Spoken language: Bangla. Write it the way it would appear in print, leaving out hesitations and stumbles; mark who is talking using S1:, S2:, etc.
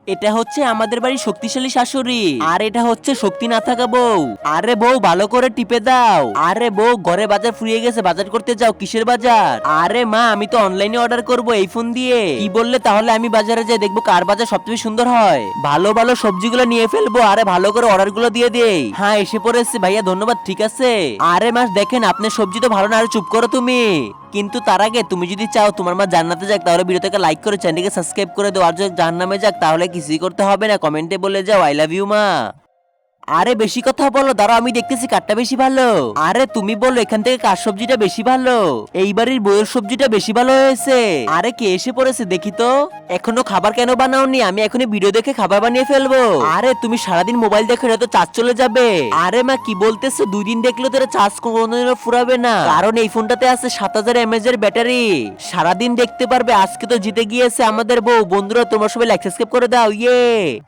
S1: এটা হচ্ছে আমাদের বাড়ির শক্তিশালী শাশুড়ি, আর এটা হচ্ছে শক্তি না থাকা বউ। আরে বউ ভালো করে টিপে দাও। আরে বউ ঘরে বাজার ফুরিয়ে গেছে, বাজার করতে যাও। কিসের বাজার? আরে মা আমি তো অনলাইনে অর্ডার করব এই ফোন দিয়ে। কি বললে? তাহলে আমি বাজারে যাই, দেখবো কার বাজার সবচেয়ে সুন্দর হয়। ভালো ভালো সবজিগুলো নিয়ে ফেলবো, আরে ভালো করে অর্ডার গুলো দিয়ে দেই। হ্যাঁ এসে পড়েছে ভাইয়া, ধন্যবাদ। ঠিক আছে। আরে মা দেখেন আপনার সবজি তো ভালো না, আরে চুপ করো তুমি। কিন্তু তার আগে তুমি যদি চাও তোমার মা জান্নাতে যাক, তাহলে ভিডিওটাকে লাইক করে চ্যানেলকে সাবস্ক্রাইব করে দাও। আর যদি জাহান্নামে যাক তাহলে কিছুই করতে হবে না, কমেন্টে বলে যাও আই লাভ ইউ মা। আরে বেশি কথা বলো, দাঁড়াও আমি দেখতেছি কারটা বেশি ভালো। আরে তুমি বলো এখান থেকে কার সবজিটা বেশি ভালো? এই বাড়ির বউয়ের সবজিটা বেশি ভালো হয়েছে। আরে কে এসে পড়েছে দেখি তো। এখনো খাবার কেন বানাওনি? আমি এখনই ভিডিও দেখে খাবার বানিয়ে ফেলবো। আরে তুমি সারাদিন মোবাইল দেখো, এটা তো চার্জ চলে যাবে। আরে মা কি বলতেছে? 2 দিন দেখলে তো চার্জ কোনোদিনও ফুরাবে না, কারণ এই ফোনটাতে আছে 7000 mAh এর ব্যাটারি। সারাদিন দেখতে পারবে। আজকে তো জিতে গিয়েছে আমাদের বউ। বন্ধুরা তোমরা সবাই লাইক সাবস্ক্রাইব করে দাও। ইয়ে।